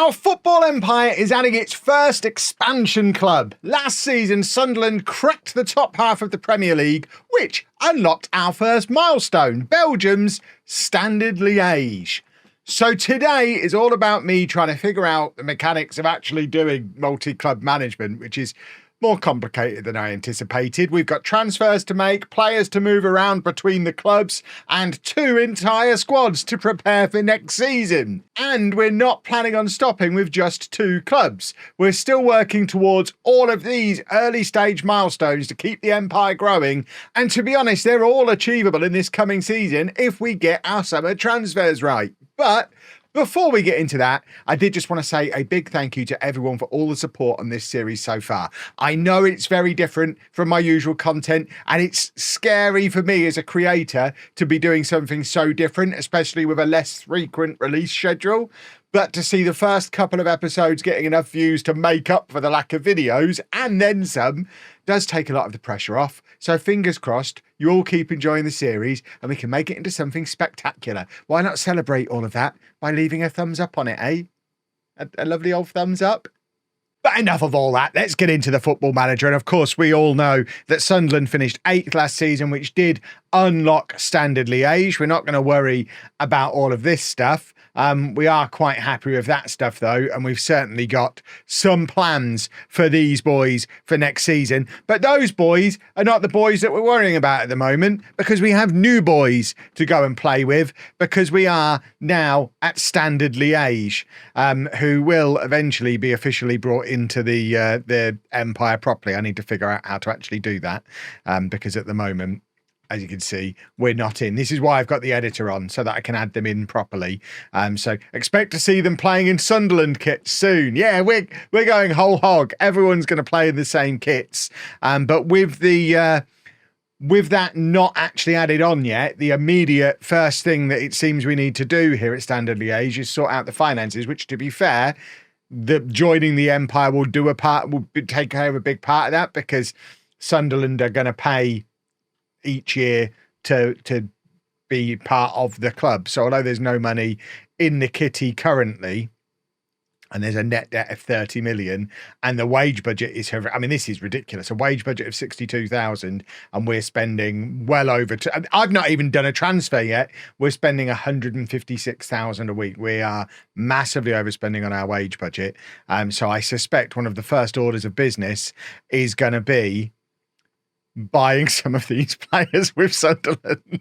Our football empire is adding its first expansion club. Last season, Sunderland cracked the top half of the Premier League, which unlocked our first milestone, Belgium's Standard Liège. So today is all about me trying to figure out the mechanics of actually doing multi-club management, which is more complicated than I anticipated. We've got transfers to make, players to move around between the clubs, and 2 entire squads to prepare for next season. And we're not planning on stopping with just 2 clubs. We're still working towards all of these early stage milestones to keep the empire growing. And to be honest, they're all achievable in this coming season if we get our summer transfers right. But before we get into that, I did just want to say a big thank you to everyone for all the support on this series so far. I know it's very different from my usual content, and it's scary for me as a creator to be doing something so different, especially with a less frequent release schedule. But to see the first couple of episodes getting enough views to make up for the lack of videos, and then some, does take a lot of the pressure off. So fingers crossed, you all keep enjoying the series and we can make it into something spectacular. Why not celebrate all of that by leaving a thumbs up on it, eh? A lovely old thumbs up. But enough of all that, let's get into the football manager. And of course, we all know that Sunderland finished 8th last season, which did unlock Standard Liège. We're not going to worry about all of this stuff. We are quite happy with that stuff, though, and we've certainly got some plans for these boys for next season. But those boys are not the boys that we're worrying about at the moment, because we have new boys to go and play with, because we are now at Standard Liège, who will eventually be officially brought into the empire properly. I need to figure out how to actually do that, because at the moment, as you can see, we're not in. This is why I've got the editor on, so that I can add them in properly. So expect to see them playing in Sunderland kits soon. Yeah, we're going whole hog. Everyone's going to play in the same kits. But with that not actually added on yet, the immediate first thing that it seems we need to do here at Standard Liège is sort out the finances, which, to be fair, joining the empire will take care of a big part of that, because Sunderland are going to pay each year to be part of the club. So although there's no money in the kitty currently, and there's a net debt of 30 million, and the wage budget is, I mean, this is ridiculous. A wage budget of 62,000, and we're spending well over, I've not even done a transfer yet. We're spending 156,000 a week. We are massively overspending on our wage budget. So I suspect one of the first orders of business is going to be buying some of these players with Sunderland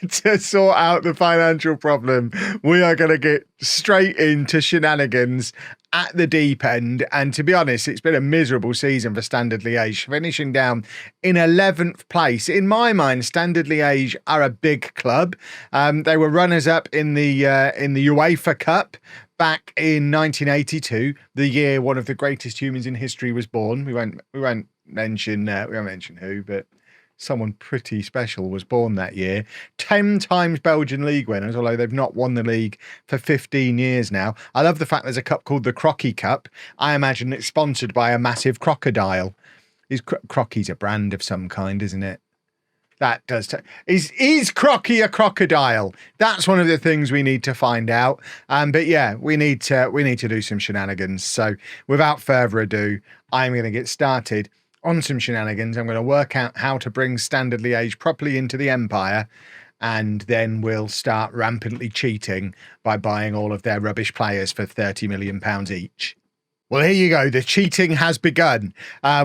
to sort out the financial problem. We are going to get straight into shenanigans at the deep end. And to be honest, it's been a miserable season for Standard Liège, finishing down in 11th place. In my mind, Standard Liège are a big club. They were runners-up in the UEFA Cup back in 1982, the year one of the greatest humans in history was born. We won't mention who, but someone pretty special was born that year. 10 times Belgian league winners, although they've not won the league for 15 years now. I love the fact there's a cup called the Crocky Cup. I imagine it's sponsored by a massive crocodile. Crocky's a brand of some kind, isn't it? That does. Is Crocky a crocodile? That's one of the things we need to find out. But yeah, we need to do some shenanigans. So without further ado, I'm going to get started on some shenanigans. I'm going to work out how to bring Standard Liège properly into the empire, and then we'll start rampantly cheating by buying all of their rubbish players for £30 million each. Well, here you go. The cheating has begun.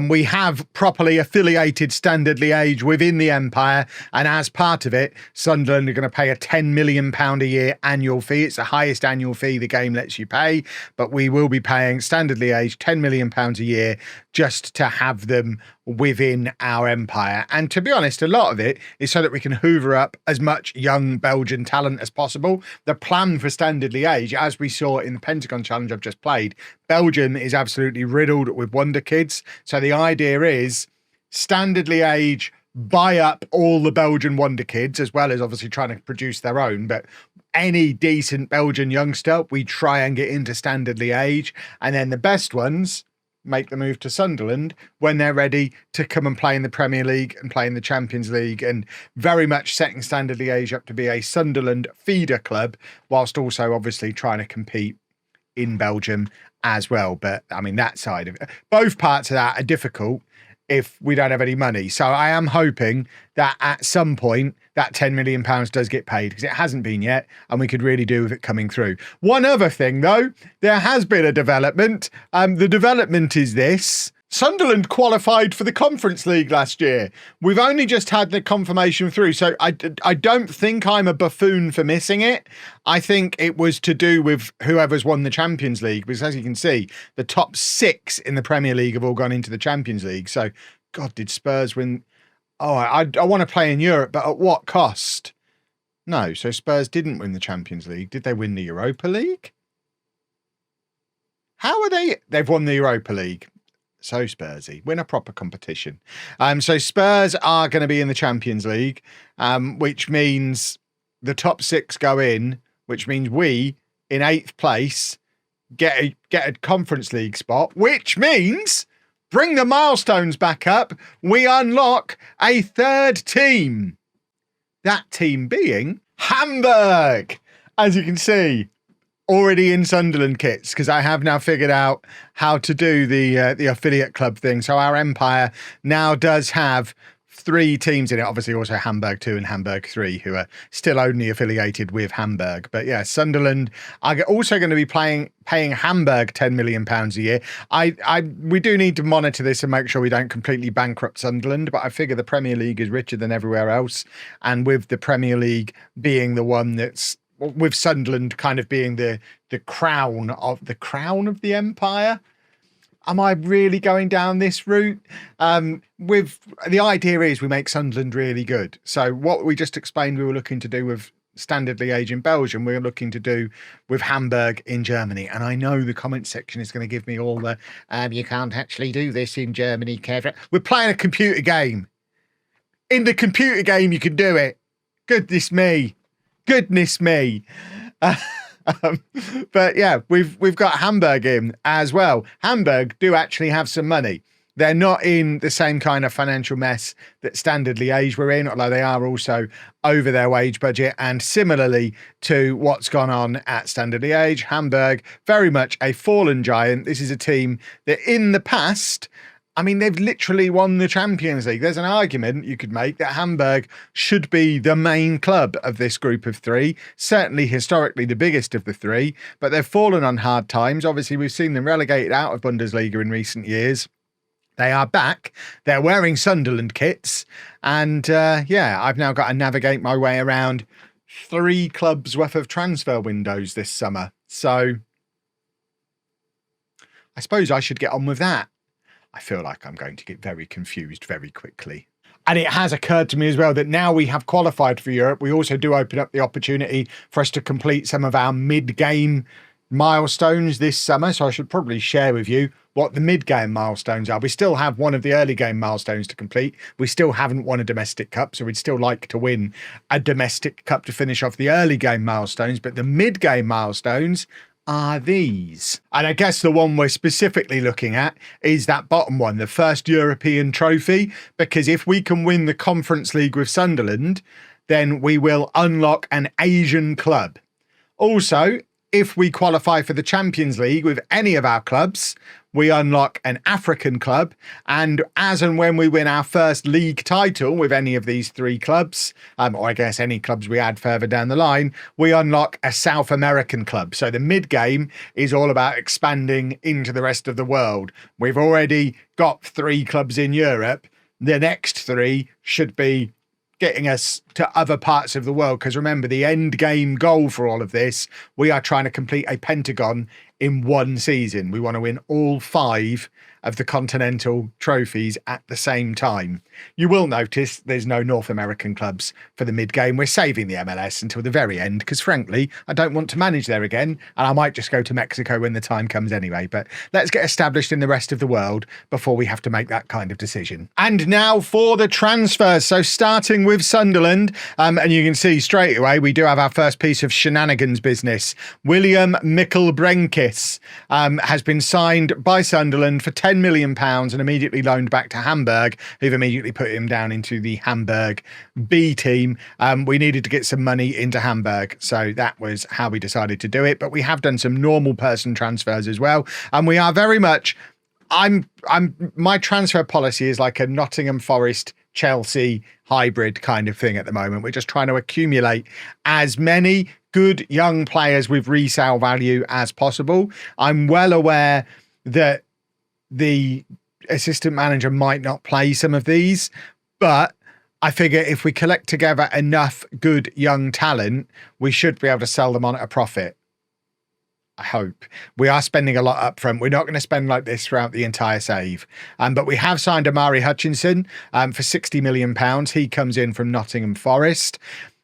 We have properly affiliated Standard Liège within the empire, and as part of it, Sunderland are going to pay a £10 million a year annual fee. It's the highest annual fee the game lets you pay, but we will be paying Standard Liège £10 million a year just to have them within our empire. And to be honest, a lot of it is so that we can hoover up as much young Belgian talent as possible. The plan for Standard Liège, as we saw in the Pentagon Challenge I've just played, Belgium is absolutely riddled with wonder kids. So the idea is Standard Liège buy up all the Belgian wonder kids, as well as obviously trying to produce their own. But any decent Belgian youngster, we try and get into Standard Liège, and then the best ones make the move to Sunderland when they're ready to come and play in the Premier League and play in the Champions League, and very much setting Standard Liège up to be a Sunderland feeder club, whilst also obviously trying to compete in Belgium as well. But I mean, that side of it, both parts of that are difficult if we don't have any money. So I am hoping that at some point that £10 million does get paid, because it hasn't been yet, and we could really do with it coming through. One other thing though, there has been a development. The development is this. Sunderland qualified for the Conference League last year. We've only just had the confirmation through, so I don't think I'm a buffoon for missing it. I think it was to do with whoever's won the Champions League, because as you can see, the top 6 in the Premier League have all gone into the Champions League. So, God, did Spurs win? Oh, I want to play in Europe, but at what cost? No, so Spurs didn't win the Champions League. Did they win the Europa League? How are they? They've won the Europa League. So Spursy, win a proper competition. So Spurs are going to be in the Champions League, which means the top 6 go in, which means we, in 8th place, get a Conference League spot, which means, bring the milestones back up, we unlock a 3rd team. That team being Hamburg, as you can see. Already in Sunderland kits, because I have now figured out how to do the affiliate club thing. So our empire now does have 3 teams in it. Obviously also Hamburg 2 and Hamburg 3, who are still only affiliated with Hamburg. But yeah, Sunderland are also going to be paying Hamburg £10 million a year. We do need to monitor this and make sure we don't completely bankrupt Sunderland, but I figure the Premier League is richer than everywhere else. And with the Premier League being the one that's, with Sunderland kind of being the crown of the empire. Am I really going down this route? With the idea is we make Sunderland really good. So what we just explained we were looking to do with Standard Liège in Belgium, we're looking to do with Hamburg in Germany. And I know the comment section is going to give me all the you can't actually do this in Germany, Kev. We're playing a computer game. In the computer game you can do it. Goodness me. But yeah, we've got Hamburg in as well. Hamburg do actually have some money. They're not in the same kind of financial mess that Standard Liège were in, although they are also over their wage budget. And similarly to what's gone on at Standard Liège, Hamburg, very much a fallen giant. This is a team that in the past, I mean, they've literally won the Champions League. There's an argument you could make that Hamburg should be the main club of this group of 3, certainly historically the biggest of the 3, but they've fallen on hard times. Obviously, we've seen them relegated out of Bundesliga in recent years. They are back. They're wearing Sunderland kits. And yeah, I've now got to navigate my way around 3 clubs worth of transfer windows this summer. So I suppose I should get on with that. I feel like I'm going to get very confused very quickly. And it has occurred to me as well that now we have qualified for Europe, we also do open up the opportunity for us to complete some of our mid-game milestones this summer. So I should probably share with you what the mid-game milestones are. We still have one of the early game milestones to complete. We still haven't won a domestic cup, so we'd still like to win a domestic cup to finish off the early game milestones. But the mid-game milestones are these. And I guess the one we're specifically looking at is that bottom one, the first European trophy, because if we can win the Conference League with Sunderland, then we will unlock an Asian club. Also, if we qualify for the Champions League with any of our clubs, we unlock an African club. And as and when we win our first league title with any of these 3 clubs, or I guess any clubs we add further down the line, we unlock a South American club. So the mid-game is all about expanding into the rest of the world. We've already got 3 clubs in Europe. The next 3 should be getting us to other parts of the world. Because remember, the end game goal for all of this, we are trying to complete a pentagon in one season. We want to win all 5 of the continental trophies at the same time. You will notice there's no North American clubs for the mid-game. We're saving the MLS until the very end because, frankly, I don't want to manage there again, and I might just go to Mexico when the time comes anyway. But let's get established in the rest of the world before we have to make that kind of decision. And now for the transfers. So starting with Sunderland, and you can see straight away we do have our first piece of shenanigans business. William Mikkelbrenkis has been signed by Sunderland for £10 £10 million and immediately loaned back to Hamburg, who've immediately put him down into the Hamburg B team. We needed to get some money into Hamburg, so that was how we decided to do it. But we have done some normal person transfers as well, and we are very much. My transfer policy is like a Nottingham Forest Chelsea hybrid kind of thing at the moment. We're just trying to accumulate as many good young players with resale value as possible. I'm well aware that the assistant manager might not play some of these, but I figure if we collect together enough good young talent, we should be able to sell them on at a profit. I hope. We are spending a lot up front. We're not going to spend like this throughout the entire save. But we have signed Amari Hutchinson for £60 million. He comes in from Nottingham Forest.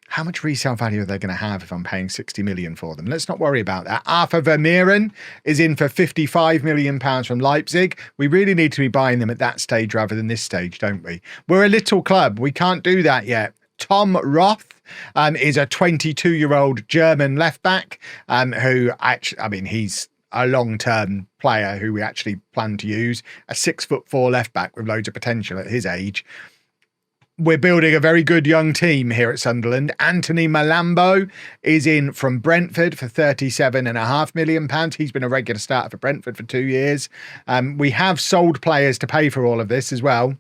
How much resale value are they going to have if I'm paying 60 million for them? Let's not worry about that. Arthur Vermeeren is in for £55 million from Leipzig. We really need to be buying them at that stage rather than this stage, don't we? We're a little club. We can't do that yet. Tom Roth is a 22-year-old German left back who actually, I mean, he's a long-term player who we actually plan to use. A 6'4" left back with loads of potential at his age. We're building a very good young team here at Sunderland. Anthony Malambo is in from Brentford for £37.5 million. He's been a regular starter for Brentford for 2 years. We have sold players to pay for all of this as well.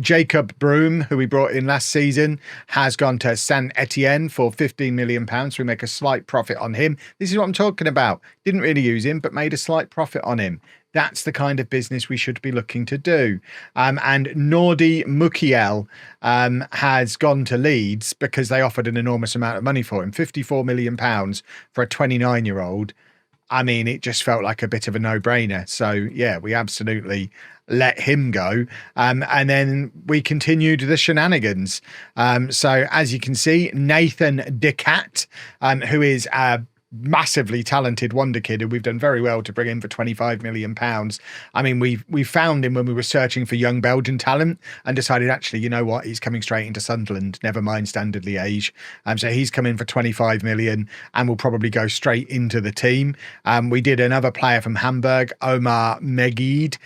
Jacob Broom, who we brought in last season, has gone to Saint Etienne for £15 million. We make a slight profit on him. This is what I'm talking about. Didn't really use him, but made a slight profit on him. That's the kind of business we should be looking to do. And Nordi Mukiel has gone to Leeds because they offered an enormous amount of money for him, £54 million for a 29-year-old. I mean, it just felt like a bit of a no-brainer. So, yeah, we absolutely let him go. And then we continued the shenanigans. So, as you can see, Nathan Decat, who is a massively talented wonder kid, and we've done very well to bring him for £25 million. I mean, we found him when we were searching for young Belgian talent and decided, actually, you know what, he's coming straight into Sunderland, never mind Standard Liège. So he's come in for £25 million and will probably go straight into the team. We did another player from Hamburg, Omar Megid,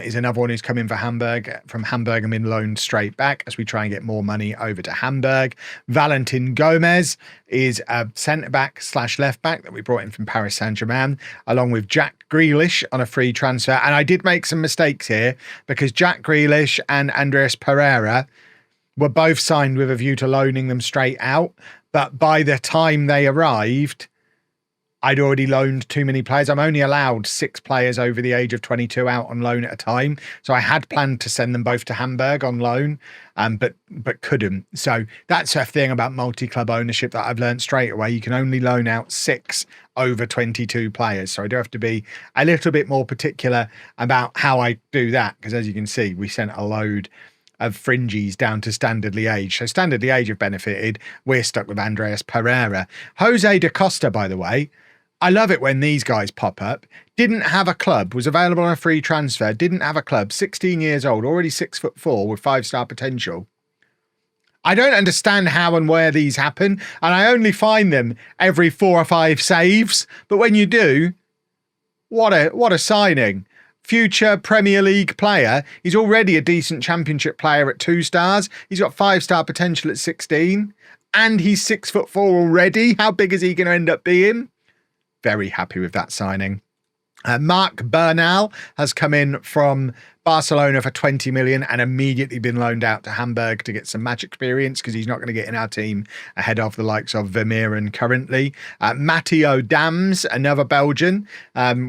is another one who's come in for Hamburg, from Hamburg and been loaned straight back as we try and get more money over to Hamburg. Valentin Gomez is a centre-back / left-back that we brought in from Paris Saint-Germain, along with Jack Grealish on a free transfer. And I did make some mistakes here because Jack Grealish and Andreas Pereira were both signed with a view to loaning them straight out. But by the time they arrived, I'd already loaned too many players. I'm only allowed 6 players over the age of 22 out on loan at a time. So I had planned to send them both to Hamburg on loan, but couldn't. So that's a thing about multi-club ownership that I've learned straight away. You can only loan out 6 over 22 players. So I do have to be a little bit more particular about how I do that, because as you can see, we sent a load of fringies down to Standard Liège. So Standard Liège have benefited. We're stuck with Andreas Pereira. Jose da Costa, by the way, I love it when these guys pop up. Didn't have a club, was available on a free transfer, didn't have a club, 16 years old, already 6'4" with 5-star potential. I don't understand how and where these happen, and I only find them every 4 or 5 saves. But when you do, what a signing. Future Premier League player. He's already a decent Championship player at 2 stars. He's got 5-star potential at 16, and he's 6'4" already. How big is he going to end up being? Very happy with that signing. Mark Bernal has come in from Barcelona for 20 million and immediately been loaned out to Hamburg to get some match experience because he's not going to get in our team ahead of the likes of Vermeeren currently. Matteo Dams, another Belgian.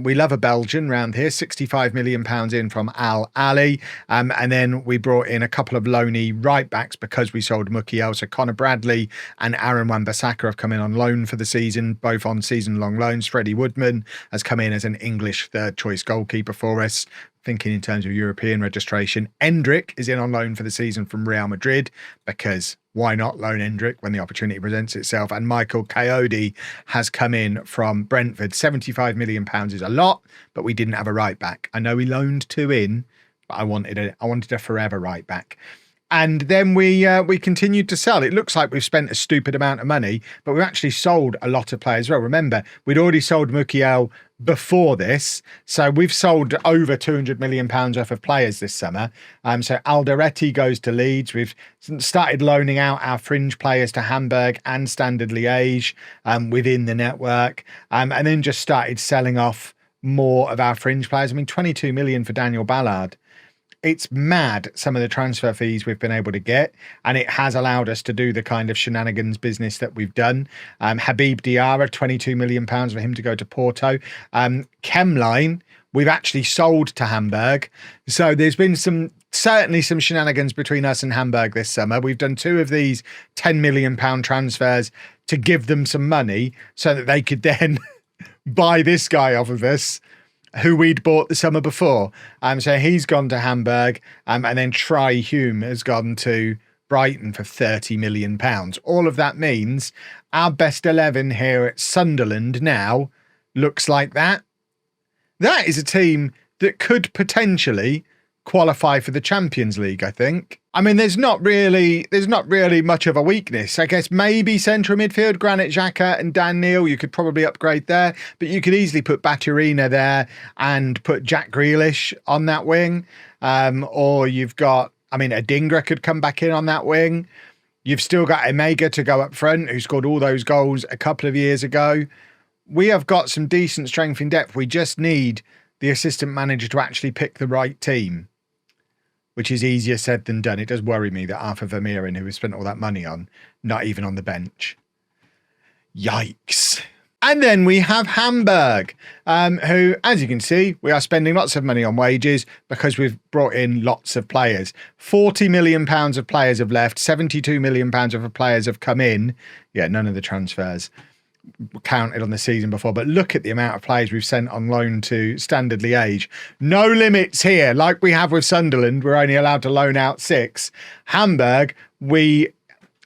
We love a Belgian round here, £65 million in from Al Ali. And then we brought in a couple of loanee right backs because we sold Mukiel. So Connor Bradley and Aaron Wan-Bissaka have come in on loan for the season, both on season-long loans. Freddie Woodman has come in as an English third-choice goalkeeper for us. Thinking in terms of European registration. Endrick is in on loan for the season from Real Madrid because why not loan Endrick when the opportunity presents itself? And Michael Coyote has come in from Brentford. £75 million is a lot, but we didn't have a right back. I know we loaned 2 in, but I wanted a forever right back. And then we continued to sell. It looks like we've spent a stupid amount of money, but we've actually sold a lot of players as well. Remember, we'd already sold Mukiel before this, so we've sold over £200 million worth of players this summer. So Alderete goes to Leeds. We've started loaning out our fringe players to Hamburg and Standard Liège within the network, and then just started selling off more of our fringe players. I mean, 22 million for Daniel Ballard. It's mad, some of the transfer fees we've been able to get, and it has allowed us to do the kind of shenanigans business that we've done. Habib Diarra, £22 million for him to go to Porto. Chemline, we've actually sold to Hamburg. So there's been certainly some shenanigans between us and Hamburg this summer. We've done 2 of these £10 million transfers to give them some money so that they could then buy this guy off of us, who we'd bought the summer before. So he's gone to Hamburg, and then Tri Hume has gone to Brighton for £30 million. All of that means our best 11 here at Sunderland now looks like that. That is a team that could potentially qualify for the Champions League, I think. I mean, there's not really much of a weakness. I guess maybe central midfield, Granit Xhaka and Dan Neil, you could probably upgrade there, but you could easily put Baturina there and put Jack Grealish on that wing. Or you've got, I mean, Adingra could come back in on that wing. You've still got Emega to go up front, who scored all those goals a couple of years ago. We have got some decent strength in depth. We just need the assistant manager to actually pick the right team, which is easier said than done. It does worry me that Arthur Vermeeren, who we spent all that money on, not even on the bench. Yikes. And then we have Hamburg, who, as you can see, we are spending lots of money on wages because we've brought in lots of players. £40 million of players have left, £72 million of players have come in. Yeah, none of the transfers counted on the season before, but look at the amount of players we've sent on loan to Standard Liège. No limits here, like we have with Sunderland. We're only allowed to loan out 6. Hamburg,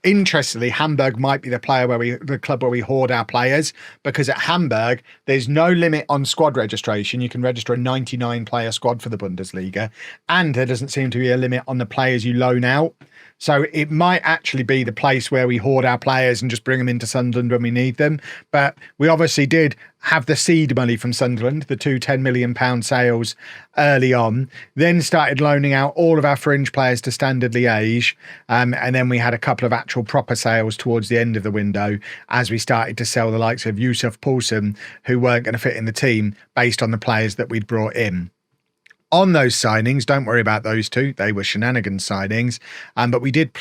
interestingly, Hamburg might be the club where we hoard our players, because at Hamburg there's no limit on squad registration. You can register a 99 player squad for the Bundesliga, and there doesn't seem to be a limit on the players you loan out. So it might actually be the place where we hoard our players and just bring them into Sunderland when we need them. But we obviously did have the seed money from Sunderland, the 2 £10 million sales early on, then started loaning out all of our fringe players to Standard Liège. And then we had a couple of actual proper sales towards the end of the window as we started to sell the likes of Yusuf Poulsen, who weren't going to fit in the team based on the players that we'd brought in. On those signings, don't worry about those 2. They were shenanigans signings. But we did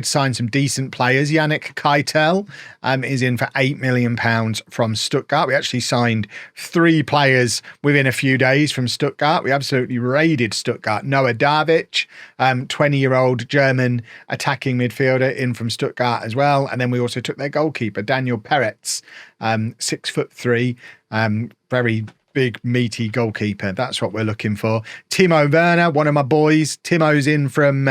sign some decent players. Yannick Keitel is in for £8 million from Stuttgart. We actually signed 3 players within a few days from Stuttgart. We absolutely raided Stuttgart. Noah Davic, 20-year-old German attacking midfielder, in from Stuttgart as well. And then we also took their goalkeeper, Daniel Peretz, 6'3", very big, meaty goalkeeper. That's what we're looking for. Timo Werner, one of my boys. Timo's in from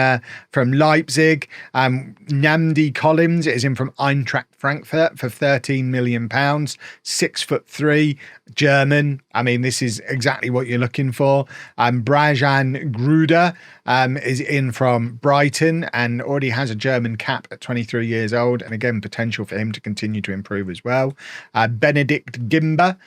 Leipzig. Namdi Collins is in from Eintracht Frankfurt for £13 million. 6'3", German. I mean, this is exactly what you're looking for. Brajan Gruder is in from Brighton and already has a German cap at 23 years old. And again, potential for him to continue to improve as well. Benedict Gimba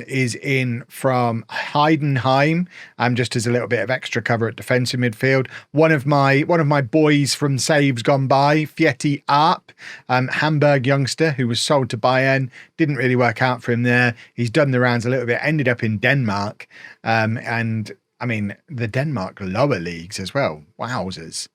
is in from Heidenheim, just as a little bit of extra cover at defensive midfield. One of my boys from Saves Gone By, Fieti Arp, Hamburg youngster who was sold to Bayern, didn't really work out for him there. He's done the rounds a little bit, ended up in Denmark, and I mean the Denmark lower leagues as well. Wowzers!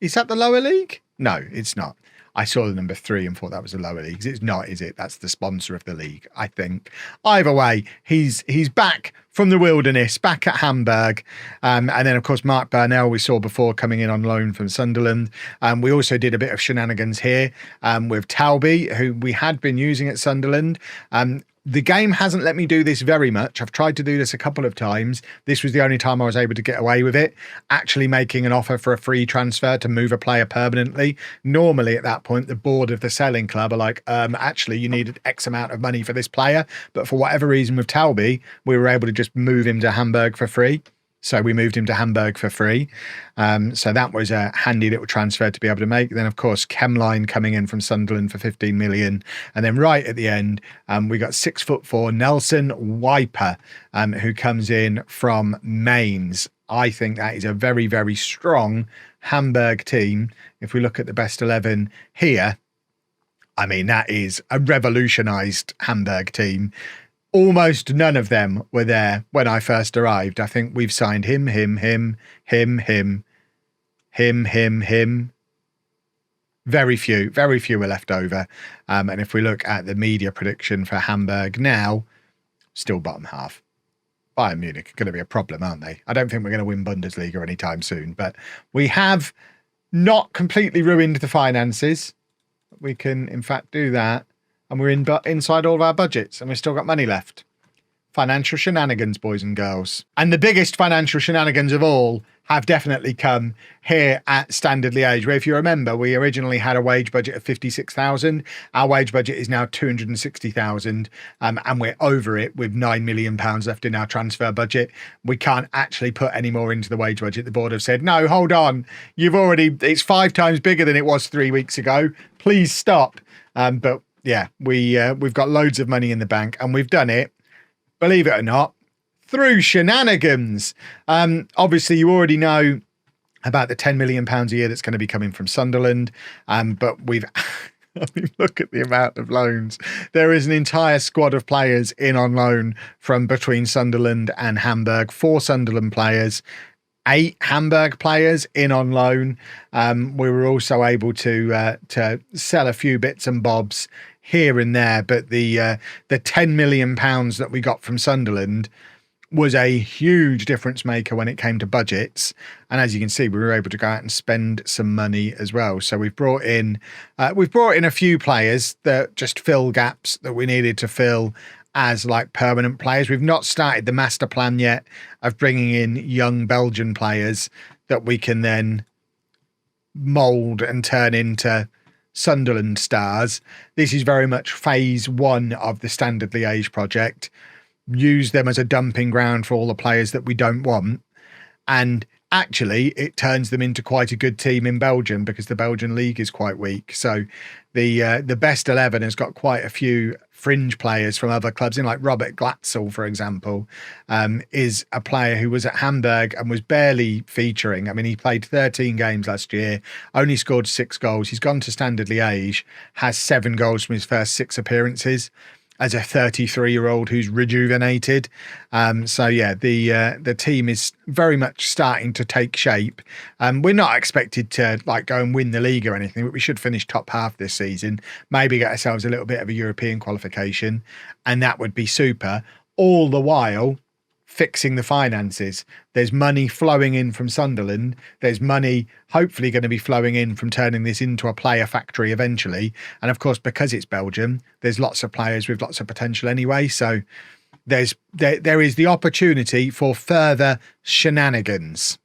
Is that the lower league? No, it's not. I saw the number 3 and thought that was the lower leagues. It's not, is it? That's the sponsor of the league, I think. Either way, he's back from the wilderness, back at Hamburg. And then, of course, Mark Burnell we saw before coming in on loan from Sunderland. We also did a bit of shenanigans here with Talby, who we had been using at Sunderland. The game hasn't let me do this very much. I've tried to do this a couple of times. This was the only time I was able to get away with it, actually making an offer for a free transfer to move a player permanently. Normally at that point, the board of the selling club are like, actually, you needed X amount of money for this player. But for whatever reason with Talby, we were able to just move him to Hamburg for free. So we moved him to Hamburg for free. So that was a handy little transfer to be able to make. Then, of course, Chemline coming in from Sunderland for 15 million. And then right at the end, we got 6'4" Nelson Wiper, who comes in from Mainz. I think that is a very, very strong Hamburg team. If we look at the best 11 here, I mean, that is a revolutionised Hamburg team. Almost none of them were there when I first arrived. I think we've signed him. Very few were left over. And if we look at the media prediction for Hamburg now, still bottom half. Bayern Munich are going to be a problem, aren't they? I don't think we're going to win Bundesliga anytime soon, but we have not completely ruined the finances. We can, in fact, do that. And we're inside all of our budgets and we've still got money left. Financial shenanigans, boys and girls. And the biggest financial shenanigans of all have definitely come here at Standard Liège, where, if you remember, we originally had a wage budget of 56,000. Our wage budget is now 260,000, and we're over it with £9 million left in our transfer budget. We can't actually put any more into the wage budget. The board have said, no, hold on. It's 5 times bigger than it was 3 weeks ago. Please stop. But yeah, we've got loads of money in the bank and we've done it, believe it or not, through shenanigans. Obviously, you already know about the £10 million a year that's going to be coming from Sunderland. But we've, I mean, look at the amount of loans. There is an entire squad of players in on loan from between Sunderland and Hamburg. 4 Sunderland players, 8 Hamburg players in on loan. We were also able to sell a few bits and bobs here and there, but the £10 million that we got from Sunderland was a huge difference maker when it came to budgets. And as you can see, we were able to go out and spend some money as well. So we've brought in a few players that just fill gaps that we needed to fill as like permanent players. We've not started the master plan yet of bringing in young Belgian players that we can then mould and turn into Sunderland stars. This is very much phase 1 of the Standard Liège project. Use them as a dumping ground for all the players that we don't want. And actually, it turns them into quite a good team in Belgium because the Belgian league is quite weak. So the best 11 has got quite a few fringe players from other clubs in, like Robert Glatzel, for example, is a player who was at Hamburg and was barely featuring. I mean, he played 13 games last year, only scored 6 goals. He's gone to Standard Liège, has 7 goals from his first 6 appearances as a 33-year-old who's rejuvenated. So yeah, the team is very much starting to take shape. We're not expected to like go and win the league or anything, but we should finish top half this season, maybe get ourselves a little bit of a European qualification, and that would be super. All the while fixing the finances. There's money flowing in from Sunderland. There's money hopefully going to be flowing in from turning this into a player factory eventually. And of course, because it's Belgium, there's lots of players with lots of potential anyway. So there is the opportunity for further shenanigans.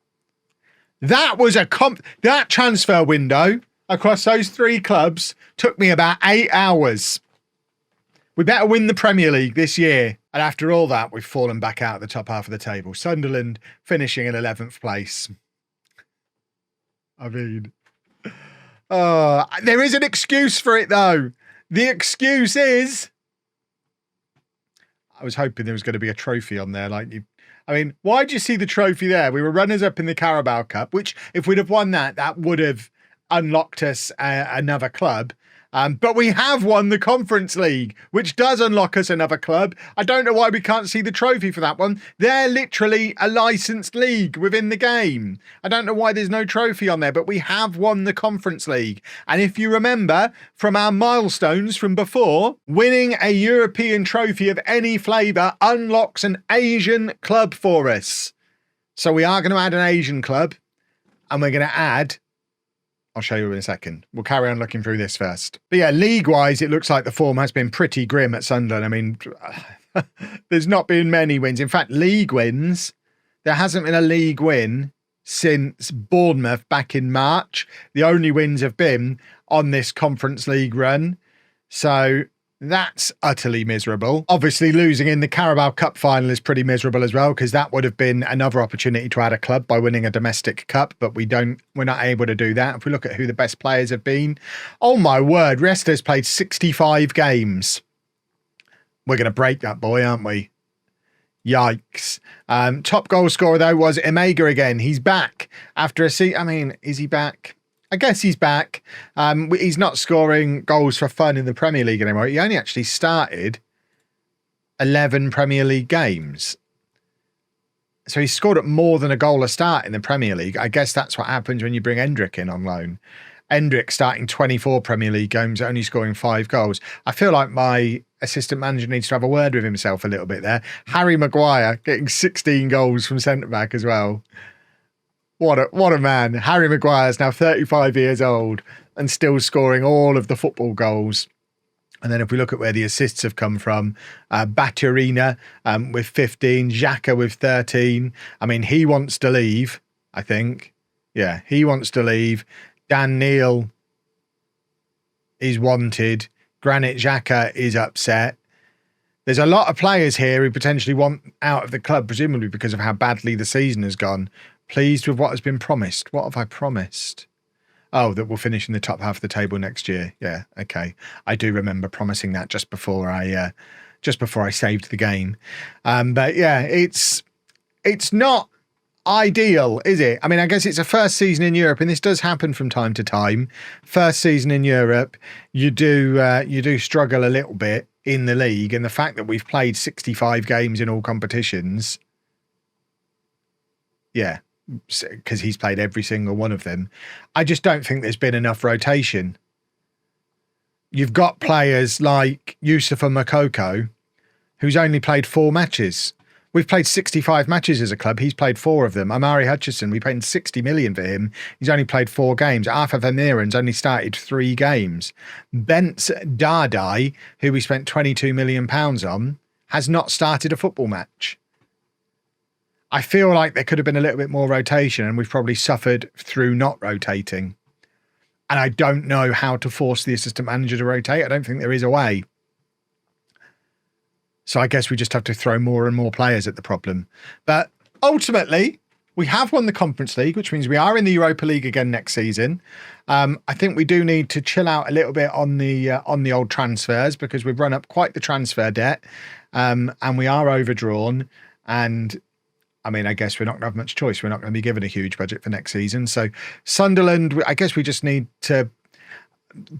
That was that transfer window across those 3 clubs took me about 8 hours. We better win the Premier League this year. And after all that, we've fallen back out of the top half of the table. Sunderland finishing in 11th place. I mean, there is an excuse for it, though. The excuse is, I was hoping there was going to be a trophy on there. Why do you see the trophy there? We were runners-up in the Carabao Cup, which if we'd have won that would have unlocked us another club. But we have won the Conference League, which does unlock us another club. I don't know why we can't see the trophy for that one. They're literally a licensed league within the game. I don't know why there's no trophy on there, but we have won the Conference League. And if you remember from our milestones from before, winning a European trophy of any flavour unlocks an Asian club for us. So we are going to add an Asian club, and we're going to add... I'll show you in a second. We'll carry on looking through this first. But yeah, league-wise, it looks like the form has been pretty grim at Sunderland. I mean, there's not been many wins. In fact, league wins, there hasn't been a league win since Bournemouth back in March. The only wins have been on this Conference League run. So That's utterly miserable. Obviously, losing in the Carabao Cup final is pretty miserable as well, because that would have been another opportunity to add a club by winning a domestic cup, but we're not able to do that. If we look at who the best players have been, oh my word, Resta's played 65 games. We're going to break that boy, aren't we? Yikes. Top goal scorer, though, was Emega again. He's back after a season. I mean, is he back? I guess he's back. He's not scoring goals for fun in the Premier League anymore. He only actually started 11 Premier League games. So he scored at more than a goal a start in the Premier League. I guess that's what happens when you bring Hendrick in on loan. Hendrick starting 24 Premier League games, only scoring 5 goals. I feel like my assistant manager needs to have a word with himself a little bit there. Harry Maguire getting 16 goals from centre-back as well. What a man. Harry Maguire is now 35 years old and still scoring all of the football goals. And then if we look at where the assists have come from, Baturina with 15, Xhaka with 13. I mean, he wants to leave, I think. Yeah, he wants to leave. Dan Neil is wanted. Granit Xhaka is upset. There's a lot of players here who potentially want out of the club, presumably because of how badly the season has gone. Pleased with what has been promised. What have I promised? Oh, that we'll finish in the top half of the table next year. Yeah, okay. I do remember promising that just before I saved the game. But yeah, it's not ideal, is it? I mean, I guess it's a first season in Europe, and this does happen from time to time. First season in Europe, you do struggle a little bit in the league, and the fact that we've played 65 games in all competitions, yeah, because he's played every single one of them. I just don't think there's been enough rotation. You've got players like Youssoufa Moukoko, who's only played 4 matches. We've played 65 matches as a club. He's played 4 of them. Amari Hutchison, we paid 60 million for him. He's only played 4 games. Arthur Vermeuren's only started 3 games. Bence Dardai, who we spent £22 million on, has not started a football match. I feel like there could have been a little bit more rotation, and we've probably suffered through not rotating. And I don't know how to force the assistant manager to rotate. I don't think there is a way. So I guess we just have to throw more and more players at the problem. But ultimately, we have won the Conference League, which means we are in the Europa League again next season. I think we do need to chill out a little bit on the old transfers, because we've run up quite the transfer debt, and we are overdrawn. And I mean, I guess we're not going to have much choice. We're not going to be given a huge budget for next season. So Sunderland, I guess we just need to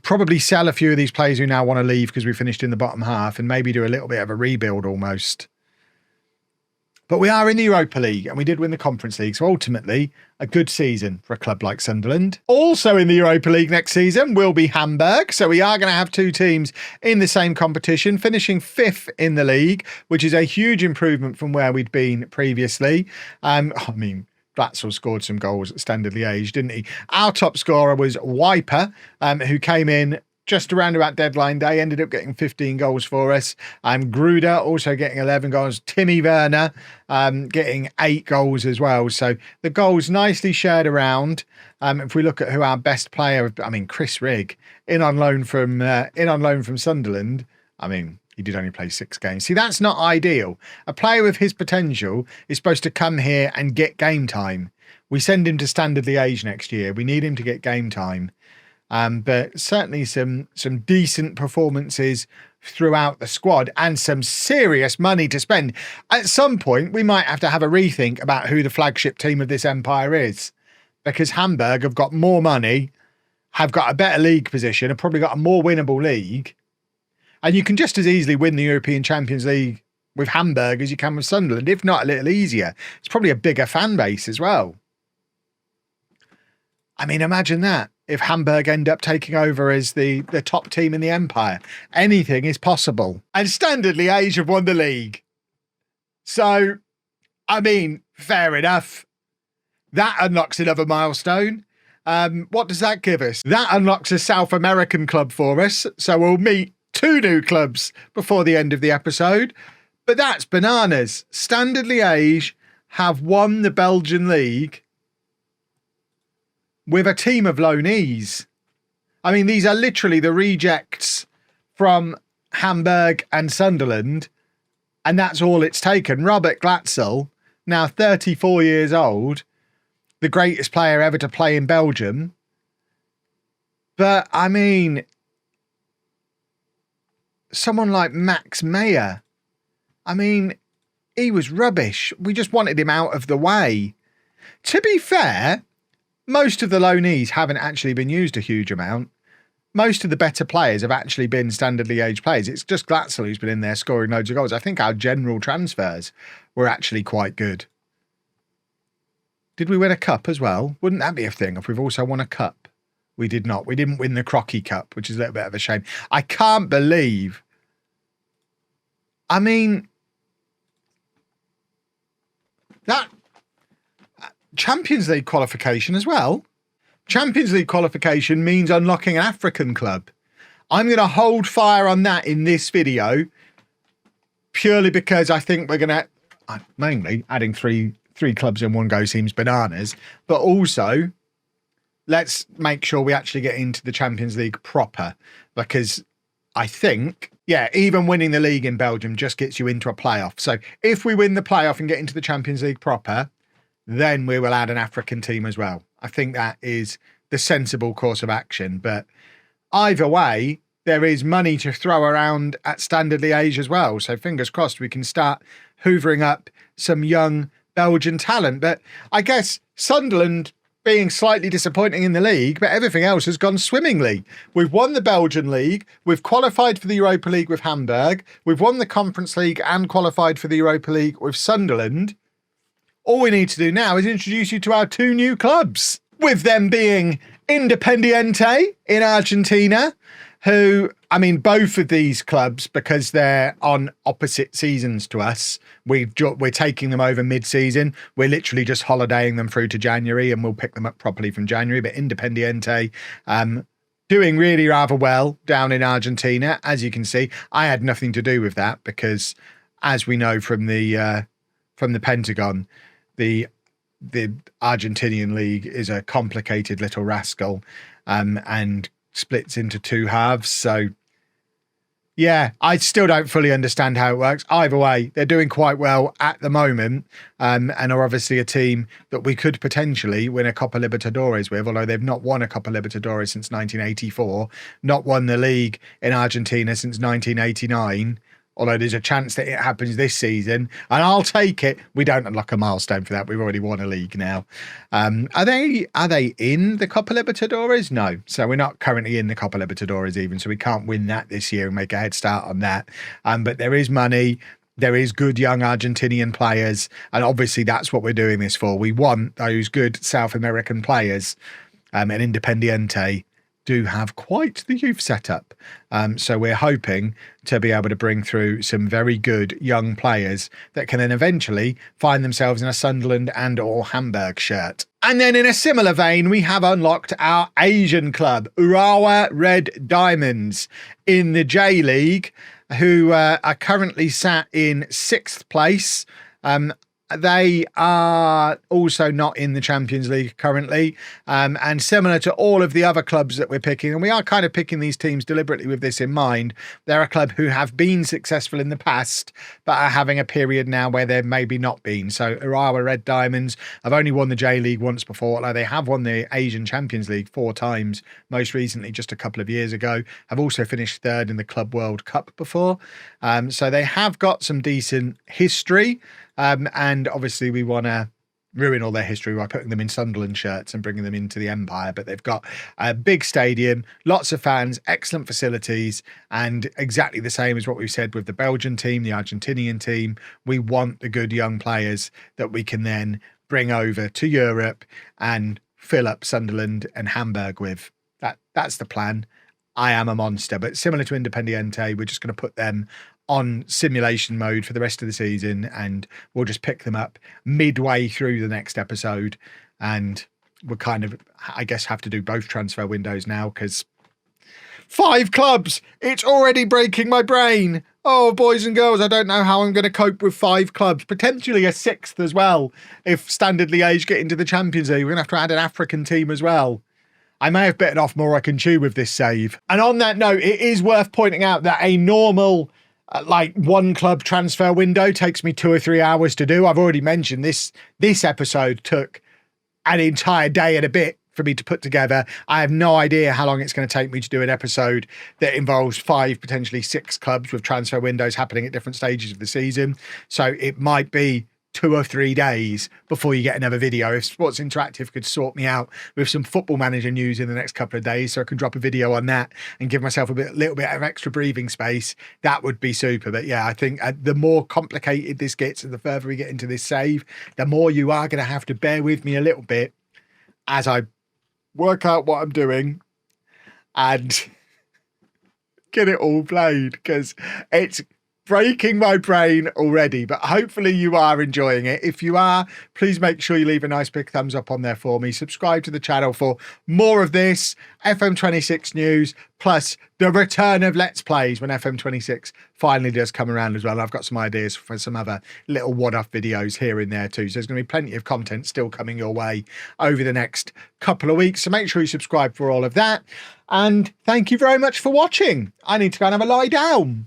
probably sell a few of these players who now want to leave because we finished in the bottom half, and maybe do a little bit of a rebuild almost. But we are in the Europa League, and we did win the Conference League. So ultimately, a good season for a club like Sunderland. Also in the Europa League next season will be Hamburg. So we are going to have 2 teams in the same competition, finishing 5th in the league, which is a huge improvement from where we'd been previously. I mean, Glatzel scored some goals at Standard Liège, didn't he? Our top scorer was Wiper, who came in just around about deadline day, ended up getting 15 goals for us. Gruder also getting 11 goals. Timmy Werner getting 8 goals as well. So the goals nicely shared around. If we look at who our best player, I mean, Chris Rigg, in on loan from Sunderland. I mean, he did only play 6 games. See, that's not ideal. A player with his potential is supposed to come here and get game time. We send him to Standard Liège next year. We need him to get game time. But certainly some decent performances throughout the squad, and some serious money to spend. At some point, we might have to have a rethink about who the flagship team of this empire is, because Hamburg have got more money, have got a better league position, have probably got a more winnable league. And you can just as easily win the European Champions League with Hamburg as you can with Sunderland, if not a little easier. It's probably a bigger fan base as well. I mean, imagine that. If Hamburg end up taking over as the top team in the empire, anything is possible. And Standard Liège have won the league. So, I mean, fair enough. That unlocks another milestone. What does that give us? That unlocks a South American club for us. So we'll meet 2 new clubs before the end of the episode. But that's bananas. Standard Liège have won the Belgian league with a team of loanees. I mean, these are literally the rejects from Hamburg and Sunderland, and that's all it's taken. Robert Glatzel, now 34 years old, the greatest player ever to play in Belgium. But, I mean, someone like Max Meyer, I mean, he was rubbish. We just wanted him out of the way. To be fair, most of the loanees haven't actually been used a huge amount. Most of the better players have actually been standard Liège players. It's just Glatzel who's been in there scoring loads of goals. I think our general transfers were actually quite good. Did we win a cup as well? Wouldn't that be a thing if we've also won a cup? We did not. We didn't win the Crocky Cup, which is a little bit of a shame. I can't believe... I mean... that... Champions League qualification as well. Champions League qualification means unlocking an African club. I'm going to hold fire on that in this video purely because I think we're going to... mainly, adding three clubs in one go seems bananas, but also... let's make sure we actually get into the Champions League proper, because I think, yeah, even winning the league in Belgium just gets you into a playoff. So if we win the playoff and get into the Champions League proper, then we will add an African team as well. I think that is the sensible course of action. But either way, there is money to throw around at Standard Liège as well. So fingers crossed we can start hoovering up some young Belgian talent. But I guess Sunderland being slightly disappointing in the league, but everything else has gone swimmingly. We've won the Belgian league. We've qualified for the Europa League with Hamburg. We've won the Conference League and qualified for the Europa League with Sunderland. All we need to do now is introduce you to our two new clubs, with them being Independiente in Argentina, who, I mean, both of these clubs, because they're on opposite seasons to us, we're taking them over mid-season. We're literally just holidaying them through to January, and we'll pick them up properly from January. But Independiente, doing really rather well down in Argentina. As you can see, I had nothing to do with that because, as we know from the Pentagon, the Argentinian league is a complicated little rascal, and splits into two halves. So yeah, I still don't fully understand how it works. Either way, they're doing quite well at the moment, and are obviously a team that we could potentially win a Copa Libertadores with, although they've not won a Copa Libertadores since 1984, not won the league in Argentina since 1989. Although there's a chance that it happens this season, and I'll take it. We don't unlock a milestone for that. We've already won a league now. Are they in the Copa Libertadores? No. So we're not currently in the Copa Libertadores even, so we can't win that this year and make a head start on that. But there is money. There is good young Argentinian players, and obviously that's what we're doing this for. We want those good South American players, and Independiente do have quite the youth setup. So we're hoping to be able to bring through some very good young players that can then eventually find themselves in a Sunderland and or Hamburg shirt. And then in a similar vein, we have unlocked our Asian club, Urawa Red Diamonds in the J League, who are currently sat in 6th place. They are also not in the Champions League currently, and similar to all of the other clubs that we're picking, and we are kind of picking these teams deliberately with this in mind, they're a club who have been successful in the past, but are having a period now where they've maybe not been. So Urawa Red Diamonds have only won the J League once before, although they have won the Asian Champions League 4 times, most recently just a couple of years ago, have also finished 3rd in the Club World Cup before. So they have got some decent history. And obviously we want to ruin all their history by putting them in Sunderland shirts and bringing them into the Empire. But they've got a big stadium, lots of fans, excellent facilities, and exactly the same as what we've said with the Belgian team, the Argentinian team. We want the good young players that we can then bring over to Europe and fill up Sunderland and Hamburg with. That's the plan. I am a monster, but similar to Independiente, we're just going to put them on simulation mode for the rest of the season, and we'll just pick them up midway through the next episode. And we'll kind of, I guess, have to do both transfer windows now because 5 clubs, it's already breaking my brain. Oh, boys and girls, I don't know how I'm going to cope with 5 clubs, potentially a 6th as well. If Standard Liège get into the Champions League, we're going to have to add an African team as well. I may have bitten off more I can chew with this save. And on that note, it is worth pointing out that a normal one club transfer window takes me 2 or 3 hours to do. I've already mentioned this episode took an entire day and a bit for me to put together. I have no idea how long it's going to take me to do an episode that involves 5, potentially 6 clubs with transfer windows happening at different stages of the season. So it might be 2 or 3 days before you get another video. If Sports Interactive could sort me out with some Football Manager news in the next couple of days so I can drop a video on that and give myself a little bit of extra breathing space, that would be super. But yeah, I think the more complicated this gets and the further we get into this save, the more you are going to have to bear with me a little bit as I work out what I'm doing and get it all played, because it's breaking my brain already, but hopefully you are enjoying it. If you are, please make sure you leave a nice big thumbs up on there for me. Subscribe to the channel for more of this FM26 news, plus the return of Let's Plays when FM26 finally does come around as well. I've got some ideas for some other little one-off videos here and there too. So there's going to be plenty of content still coming your way over the next couple of weeks. So make sure you subscribe for all of that. And thank you very much for watching. I need to go and have a lie down.